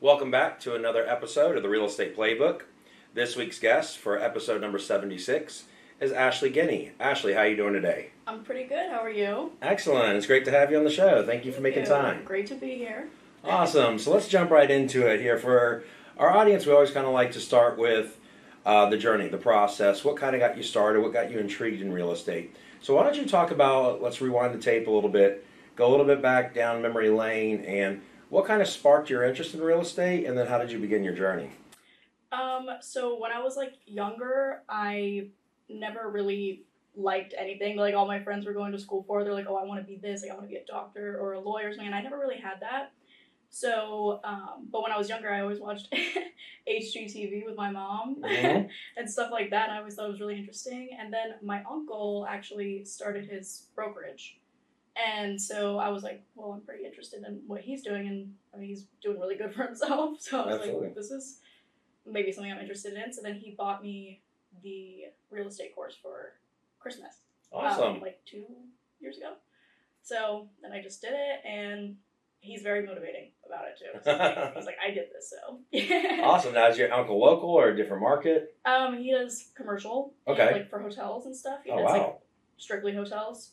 Welcome back to another episode of the Real Estate Playbook. This week's guest for episode number 76 is Ashley.Guiney. Ashley, how are you doing today? I'm pretty good. How are you? Excellent. It's great to have you on the show. Thank you for making time. Great to be here. Awesome. So let's jump right into it here. For our audience, we always kind of like to start with the journey, the process. What kind of got you started? What got you intrigued in real estate? So why don't you talk about, let's rewind the tape a little bit, go a little bit back down memory lane, and what kind of sparked your interest in real estate, and then how did you begin your journey? So when I was younger, I never really liked anything like all my friends were going to school for. They're like, oh, I want to be this, I want to be a doctor or a lawyer or something. And I never really had that. So, but when I was younger, I always watched HGTV with my mom and stuff like that. I always thought it was really interesting. And then my uncle actually started his brokerage. And so I was like, well, I'm pretty interested in what he's doing. And I mean, he's doing really good for himself. So I was like, this is maybe something I'm interested in. So then he bought me the real estate course for Christmas. Awesome. 2 years ago. So then I just did it, and he's very motivating about it too. So he's like, I did this, so. Awesome. Now, is your uncle local or a different market? He does commercial. Okay. For hotels and stuff. He does, wow. Strictly hotels.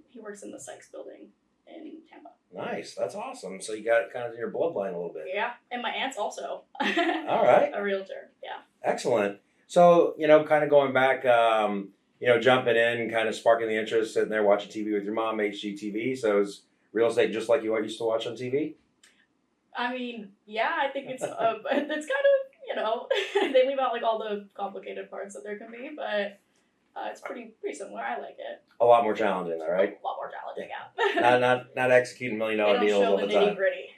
He works in the Sykes building in Tampa. Nice. That's awesome. So you got it kind of in your bloodline a little bit. Yeah. And my aunt's also. All right. A realtor. Yeah. Excellent. So, kind of going back, jumping in, kind of sparking the interest, sitting there watching TV with your mom, HGTV. So is real estate just like you used to watch on TV? I mean, yeah, I think it's kind of, they leave out all the complicated parts that there can be, but it's pretty similar. I like it. A lot more challenging, though, right? A lot more challenging, yeah. not executing $1 million deals all the time. They don't show the nitty-gritty.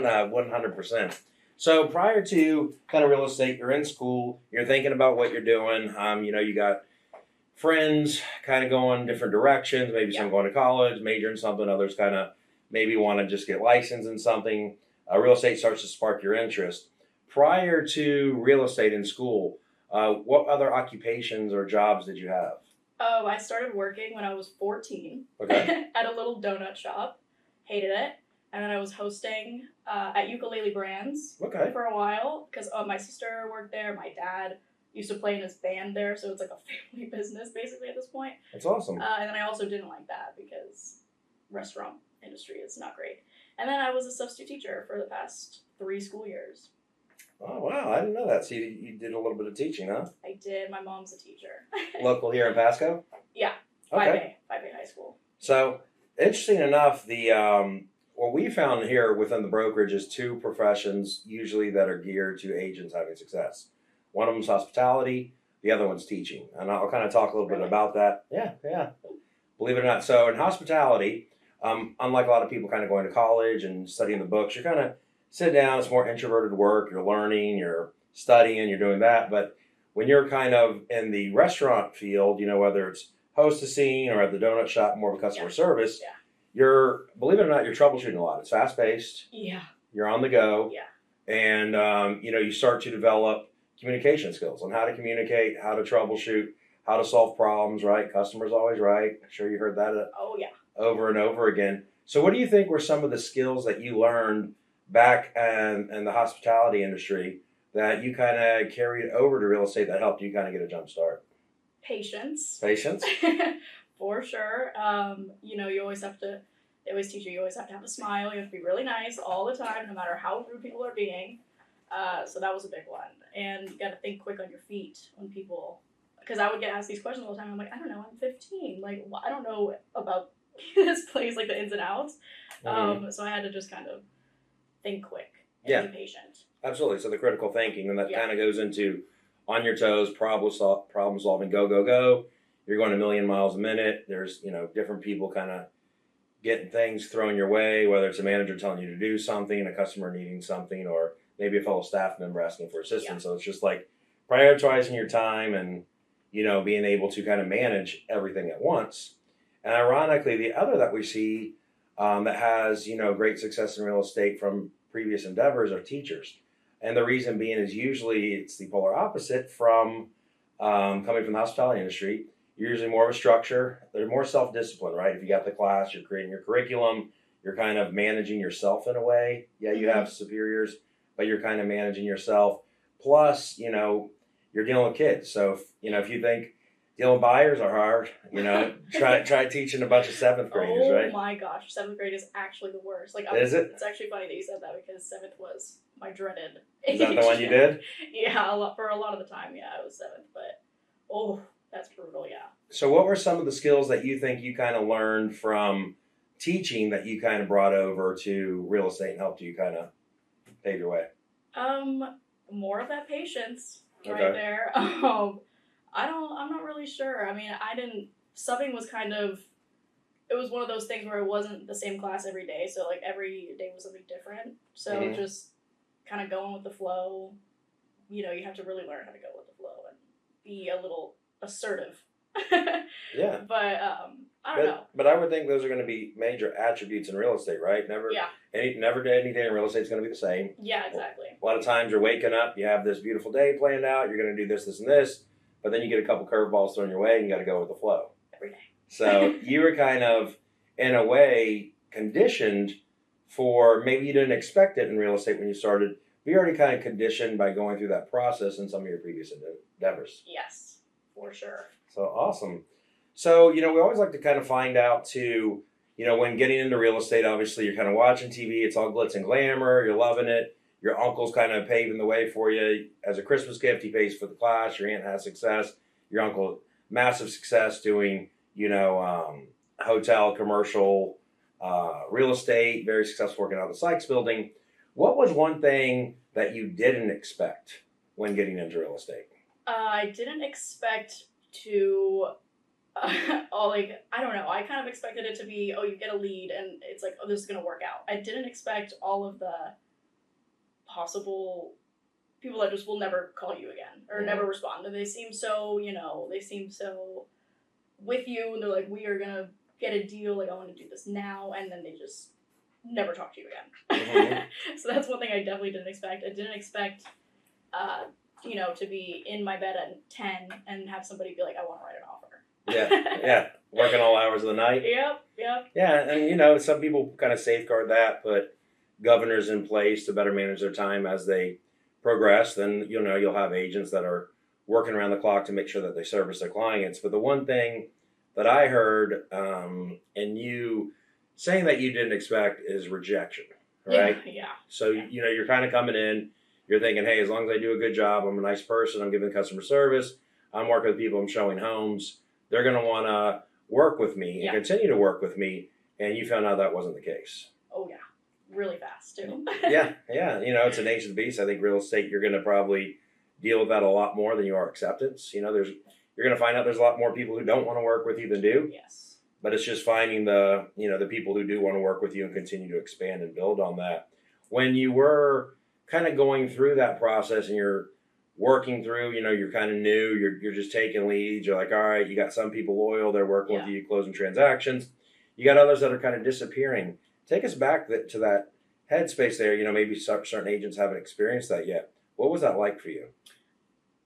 No, 100%. So prior to kind of real estate, you're in school, you're thinking about what you're doing. You got friends kind of going different directions, maybe some going to college, major in something, others kind of maybe want to just get licensed in something. Real estate starts to spark your interest. Prior to real estate in school, what other occupations or jobs did you have? Oh, I started working when I was 14 at a little donut shop. Hated it. And then I was hosting at Ukulele Brands for a while because my sister worked there. My dad used to play in his band there, so it's like a family business basically at this point. That's awesome. And then I also didn't like that because restaurant industry is not great. And then I was a substitute teacher for the past 3 school years. Oh, wow. I didn't know that. So you did a little bit of teaching, huh? I did. My mom's a teacher. Local here in Pasco? Yeah. Okay. 5A high school. So, interesting enough, what we found here within the brokerage is 2 professions usually that are geared to agents having success. One of them is hospitality. The other one's teaching. And I'll kind of talk a little bit about that. Yeah. Believe it or not. So in hospitality, unlike a lot of people kind of going to college and studying the books, you're kind of sitting down. It's more introverted work. You're learning, you're studying, you're doing that. But when you're kind of in the restaurant field, whether it's hostessing or at the donut shop, more of a customer service, you're, believe it or not, you're troubleshooting a lot. It's fast-paced. Yeah. You're on the go. Yeah. And, you start to develop communication skills on how to communicate, how to troubleshoot, how to solve problems, right? Customer's always right. I'm sure you heard that over and over again. So what do you think were some of the skills that you learned back in the hospitality industry that you kind of carried over to real estate that helped you kind of get a jump start? Patience. For sure. You always have to, they always teach you always have to have a smile. You have to be really nice all the time, no matter how rude people are being. So that was a big one. And you got to think quick on your feet when people, because I would get asked these questions all the time. I'm like, I don't know, I'm 15. I don't know about this place, the ins and outs. So I had to just kind of think quick and be patient. Absolutely. So the critical thinking, and that kind of goes into on your toes, problem solving, go. You're going 1,000,000 miles a minute. There's, different people kind of getting things thrown your way, whether it's a manager telling you to do something, a customer needing something, or maybe a fellow staff member asking for assistance. So it's just prioritizing your time and, being able to kind of manage everything at once. And ironically, the other that we see that has, great success in real estate from previous endeavors are teachers. And the reason being is usually it's the polar opposite from coming from the hospitality industry. You're usually more of a structure. There's more self-discipline, right? If you got the class, you're creating your curriculum, you're kind of managing yourself in a way. Yeah, you have superiors, but you're kind of managing yourself. Plus, you're dealing with kids. So, if you think dealing with buyers are hard, try teaching a bunch of 7th graders, right? Oh my gosh, 7th grade is actually the worst. Like, Is it? It's actually funny that you said that because 7th was my dreaded Is that the one you did? Yeah, for a lot of the time, yeah, it was 7th, but that's brutal, yeah. So what were some of the skills that you think you kind of learned from teaching that you kind of brought over to real estate and helped you kind of pave your way? More of that patience right Okay. there. I'm not really sure. I mean, subbing was it was one of those things where it wasn't the same class every day. So like every day was something different. So just kind of going with the flow, you have to really learn how to go with the flow and be a little assertive. Yeah. But, I don't know. But I would think those are going to be major attributes in real estate, right? Never did anything in real estate is going to be the same. Yeah, exactly. A lot of times you're waking up, you have this beautiful day planned out, you're going to do this, this, and this, but then you get a couple curveballs thrown your way and you got to go with the flow. Every day. So you were kind of, in a way, conditioned for, maybe you didn't expect it in real estate when you started, but you're already kind of conditioned by going through that process in some of your previous endeavors. Yes, for sure. So awesome. So, we always like to kind of find out too, when getting into real estate, obviously you're kind of watching TV, it's all glitz and glamour, you're loving it. Your uncle's kind of paving the way for you. As a Christmas gift, he pays for the class. Your aunt has success. Your uncle, massive success doing, hotel, commercial, real estate, very successful working out of the Sykes building. What was one thing that you didn't expect when getting into real estate? I didn't expect to, I don't know. I kind of expected it to be, you get a lead and it's like, this is going to work out. I didn't expect all of the possible people that just will never call you again or never respond. And they seem so, with you and they're like, we are going to get a deal. Like, I want to do this now. And then they just never talk to you again. So that's one thing I definitely didn't expect. I didn't expect, to be in my bed at 10 and have somebody be like, I want to write an offer. Yeah. Working all hours of the night. Yep. Yeah, and some people kind of safeguard that, put governors in place to better manage their time as they progress. Then, you'll have agents that are working around the clock to make sure that they service their clients. But the one thing that I heard, and you saying that you didn't expect is rejection, right? Yeah. So, you're kind of coming in, you're thinking, hey, as long as I do a good job, I'm a nice person, I'm giving customer service, I'm working with people, I'm showing homes, they're going to want to work with me and continue to work with me. And you found out that wasn't the case. Oh, yeah. Really fast, too. Yeah. It's a nature of the beast. I think real estate, you're going to probably deal with that a lot more than you are acceptance. You're going to find out there's a lot more people who don't want to work with you than do. Yes. But it's just finding the people who do want to work with you and continue to expand and build on that. When you were kind of going through that process and you're working through, you're kind of new, you're just taking leads, you're like, all right, you got some people loyal, they're working with you, closing transactions. You got others that are kind of disappearing. Take us back to that headspace there. Maybe certain agents haven't experienced that yet. What was that like for you?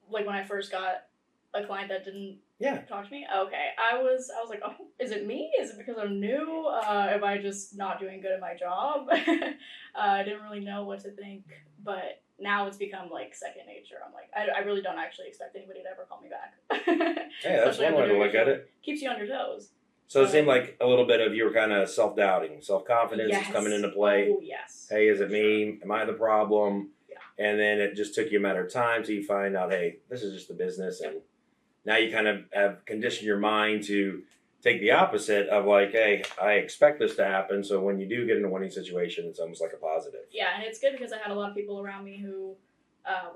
Like when I first got a client that didn't talk to me? Okay. I was like, oh, is it me? Is it because I'm new? Am I just not doing good at my job? I didn't really know what to think, but now it's become like second nature. I'm like, I really don't actually expect anybody to ever call me back. Hey, that's one way to look at it. Keeps you on your toes. So it seemed like a little bit of you were kind of self-doubting, self-confidence is coming into play. Oh, yes. Hey, is it me? Am I the problem? Yeah. And then it just took you a matter of time till you find out, hey, this is just the business. And now you kind of have conditioned your mind to take the opposite of like, hey, I expect this to happen. So when you do get in a winning situation, it's almost like a positive. Yeah, and it's good because I had a lot of people around me who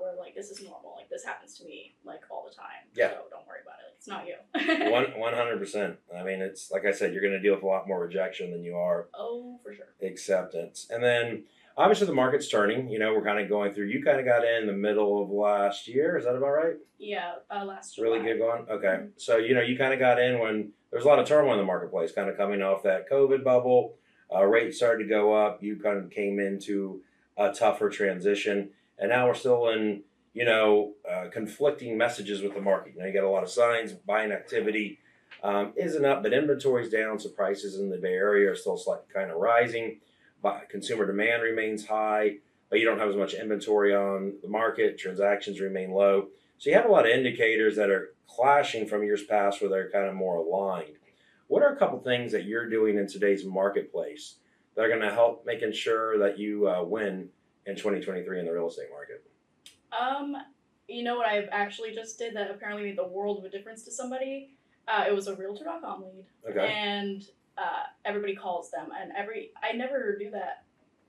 were like, this is normal. Like, this happens to me, like, all the time. Yeah. So don't worry about it. Like, it's not you. 100%. I mean, it's like I said, you're going to deal with a lot more rejection than you are. Oh, for sure. Acceptance. And then obviously the market's turning. We're kind of going through. You kind of got in the middle of last year. Is that about right? Yeah, last July. Really good going? Okay. Mm-hmm. So, you kind of got in when there was a lot of turmoil in the marketplace, kind of coming off that COVID bubble. Rates started to go up. You kind of came into a tougher transition. And now we're still in, conflicting messages with the market. You got a lot of signs, buying activity isn't up, but inventory's down, so prices in the Bay Area are still slightly kind of rising. But consumer demand remains high. but you don't have as much inventory on the market. Transactions remain low. So you have a lot of indicators that are clashing from years past where they're kind of more aligned. What are a couple things that you're doing in today's marketplace that are going to help making sure that you win in 2023 in the real estate market? You know what I actually just did that apparently made the world of a difference to somebody? It was a Realtor.com lead. Okay. And everybody calls them, and I never do that.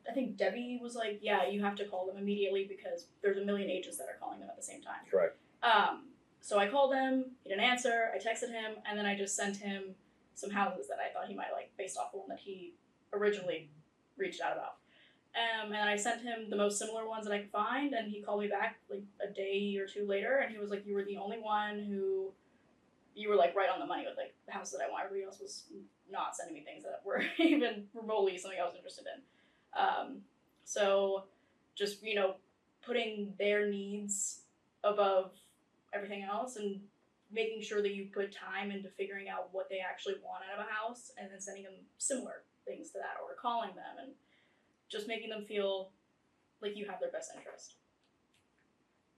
I think Debbie was like, yeah, you have to call them immediately because there's a million agents that are calling them at the same time. Correct. So I called him, he didn't answer, I texted him, and then I just sent him some houses that I thought he might like based off the one that he originally reached out about. And I sent him the most similar ones that I could find, and he called me back like a day or two later, and he was like, you were the only one who, you were like right on the money with like the house that I want. Everybody else was not sending me things that were even remotely something I was interested in. So just, you know, putting their needs above everything else and making sure that you put time into figuring out what they actually want out of a house and then sending them similar things to that or calling them and just making them feel like you have their best interest.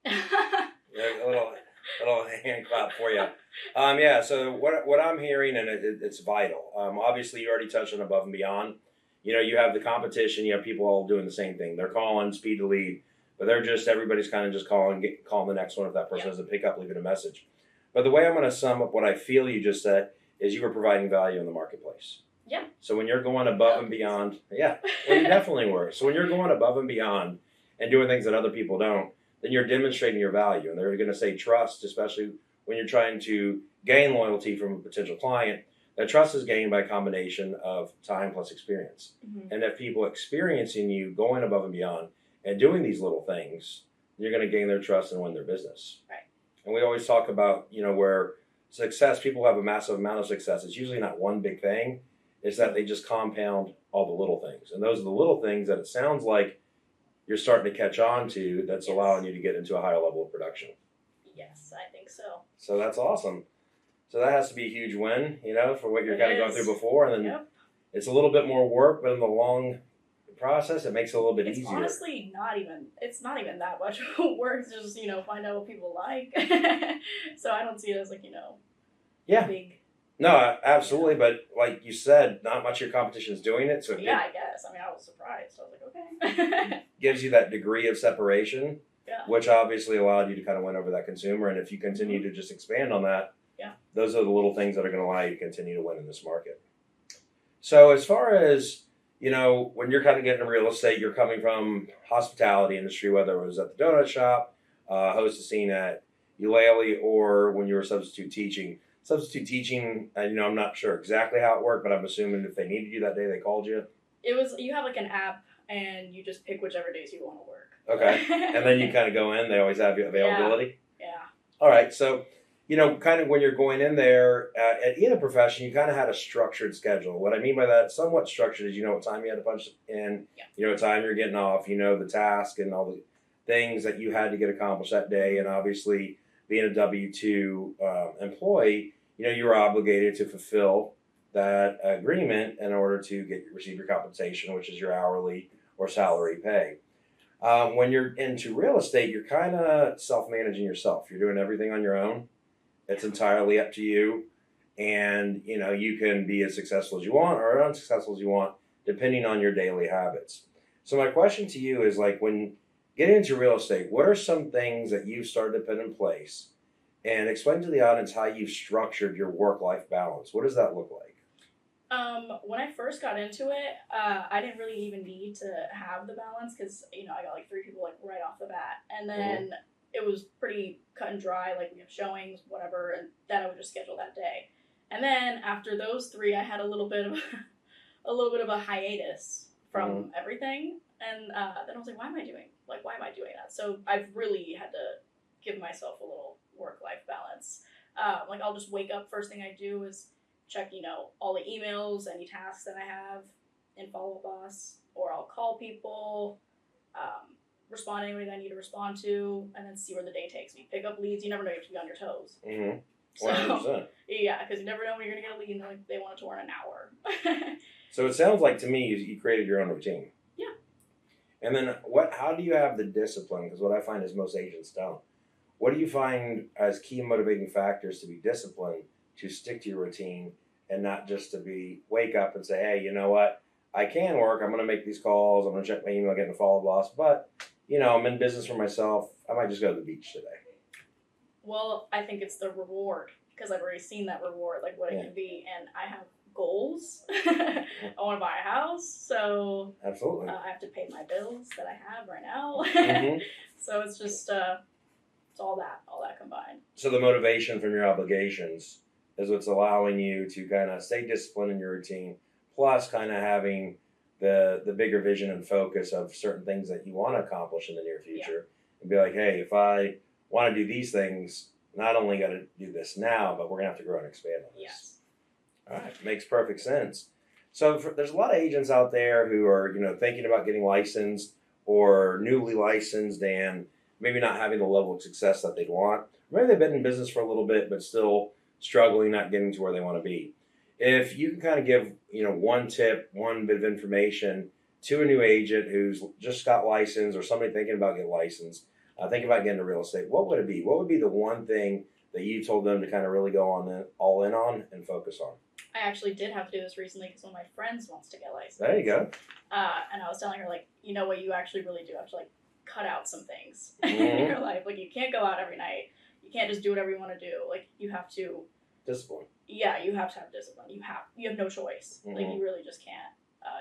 Yeah, a little hand clap for you. Yeah, so what I'm hearing, and it's vital. Obviously, you already touched on above and beyond. You know, you have the competition. You have people all doing the same thing. They're calling, speed to lead, but everybody's kind of just calling the next one if that person doesn't pick up, leaving a message. But the way I'm going to sum up what I feel you just said is you were providing value in the marketplace. Yeah. So when you're going above and beyond, well, you definitely were. So when you're going above and beyond and doing things that other people don't, then you're demonstrating your value. And they're going to say trust, especially when you're trying to gain loyalty from a potential client. That trust is gained by a combination of time plus experience. Mm-hmm. And if people experiencing you going above and beyond and doing these little things, you're going to gain their trust and win their business. Right. And we always talk about, you know, where success, people have a massive amount of success. It's usually not one big thing. It's that they just compound all the little things. And those are the little things that it sounds like you're starting to catch on to that's allowing you to get into a higher level of production. Yes, I think so. So that's awesome. So that has to be a huge win, you know, for what you're kind of going through before. And then it's a little bit more work, but in the long process, it makes it a little bit easier. Honestly not even that much work. It's just, you know, find out what people like. So I don't see it as like, you know, big. No, absolutely. But like you said, not much of your competition is doing it. So I guess. I mean, I was surprised. I was like, okay. Gives you that degree of separation, which obviously allowed you to kind of win over that consumer. And if you continue to just expand on that, those are the little things that are going to allow you to continue to win in this market. So as far as, you know, when you're kind of getting into real estate, you're coming from hospitality industry, whether it was at the donut shop, host a scene at Eulalie, or when you were substitute teaching. Substitute teaching, you know, I'm not sure exactly how it worked, but I'm assuming if they needed you that day, they called you. You have like an app and you just pick whichever days you want to work. Okay. And then you kind of go in, they always have availability? Yeah. All right. So, you know, kind of when you're going in there at either profession, you kind of had a structured schedule. What I mean by that, somewhat structured, is you know what time you had to punch in, you know what time you're getting off, you know the task and all the things that you had to get accomplished that day. And obviously, being a W-2 employee, you know, you were obligated to fulfill that agreement in order to receive your compensation, which is your hourly or salary pay. When you're into real estate, you're kind of self-managing yourself. You're doing everything on your own. It's entirely up to you. And, you know, you can be as successful as you want or unsuccessful as you want, depending on your daily habits. So my question to you is, like, when getting into real estate, what are some things that you've started to put in place? And explain to the audience how you've structured your work-life balance. What does that look like? When I first got into it, I didn't really even need to have the balance because, you know, I got like 3 people like right off the bat. And then it was pretty cut and dry, like we have showings, whatever, and then I would just schedule that day. And then after those 3, I had a little bit of a hiatus from everything. And then I was like, why am I doing that? So I've really had to give myself a little work-life balance. Like I'll just wake up, first thing I do is check, you know, all the emails, any tasks that I have in Follow Up Us, or I'll call people, respond to anybody that I need to respond to, and then see where the day takes me. Pick up leads. You never know, you have to be on your toes. 100%. So, yeah, because you never know when you're going to get a lead, and like, they want it to run an hour. So it sounds like to me you created your own routine. Yeah. And then how do you have the discipline? Because what I find is most agents don't. What do you find as key motivating factors to be disciplined, to stick to your routine, and not just to wake up and say, hey, you know what? I can work. I'm going to make these calls. I'm going to check my email, get in a follow boss. But, I'm in business for myself. I might just go to the beach today. Well, I think it's the reward, because I've already seen that reward, like what it can be. And I have goals. I want to buy a house. So absolutely, I have to pay my bills that I have right now. So it's just, it's all that combined. So the motivation from your obligations is what's allowing you to kind of stay disciplined in your routine, plus kind of having the bigger vision and focus of certain things that you want to accomplish in the near future, and be like, hey, if I want to do these things, not only got to do this now, but we're gonna have to grow and expand on this. Yes. All right, makes perfect sense. So there's a lot of agents out there who are thinking about getting licensed or newly licensed and maybe not having the level of success that they'd want. Maybe they've been in business for a little bit, but still struggling, not getting to where they want to be. If you can kind of give, one tip, one bit of information to a new agent who's just got licensed or somebody thinking about getting licensed, thinking about getting into real estate, what would it be? What would be the one thing that you told them to kind of really go all in on and focus on? I actually did have to do this recently because one of my friends wants to get licensed. There you go. And I was telling her, like, you know what, you actually really do have to, like, cut out some things in your life. Like, you can't go out every night. You can't just do whatever you want to do. Like, you have to... Discipline. Yeah, you have to have discipline. You have no choice. Like, you really just can't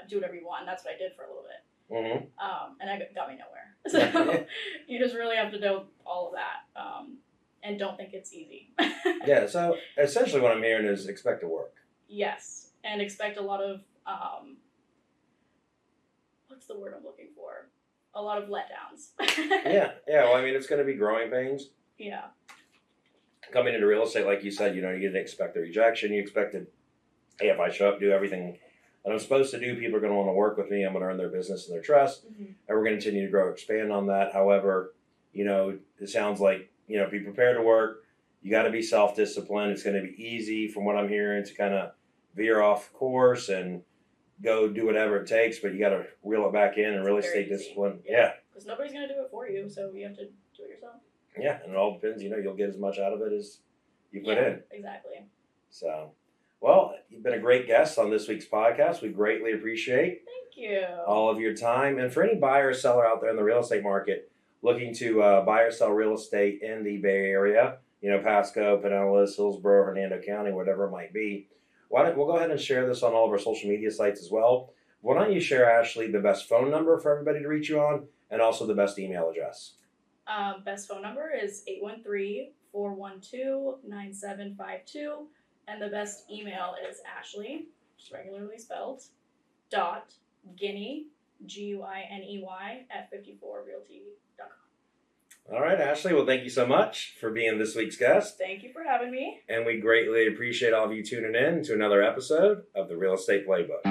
do whatever you want. And that's what I did for a little bit. And it got me nowhere. So you just really have to know all of that. And don't think it's easy. Yeah, so essentially what I'm hearing is expect to work. Yes, and expect a lot of, what's the word I'm looking for? A lot of letdowns. Yeah, well, I mean, it's going to be growing pains. Yeah. Coming into real estate, like you said, you didn't expect the rejection. You expected, hey, if I show up, do everything that I'm supposed to do, people are going to want to work with me. I'm going to earn their business and their trust. And we're going to continue to grow, expand on that. However, it sounds like, be prepared to work. You got to be self-disciplined. It's going to be easy, from what I'm hearing, to kind of veer off course and go do whatever it takes, but you got to reel it back in and really stay disciplined. Yeah. Because nobody's going to do it for you, so you have to do it yourself. Yeah, and it all depends. You'll get as much out of it as you put in. Exactly. So, well, you've been a great guest on this week's podcast. We greatly appreciate all of your time. And for any buyer or seller out there in the real estate market looking to buy or sell real estate in the Bay Area, Pasco, Pinellas, Hillsborough, Hernando County, whatever it might be, we'll go ahead and share this on all of our social media sites as well. Why don't you share, Ashley, the best phone number for everybody to reach you on, and also the best email address? Best phone number is 813-412-9752, and the best email is Ashley, just regularly spelled, .guiney, Guiney, at 54realty.com. All right, Ashley. Well, thank you so much for being this week's guest. Thank you for having me. And we greatly appreciate all of you tuning in to another episode of the Real Estate Playbook.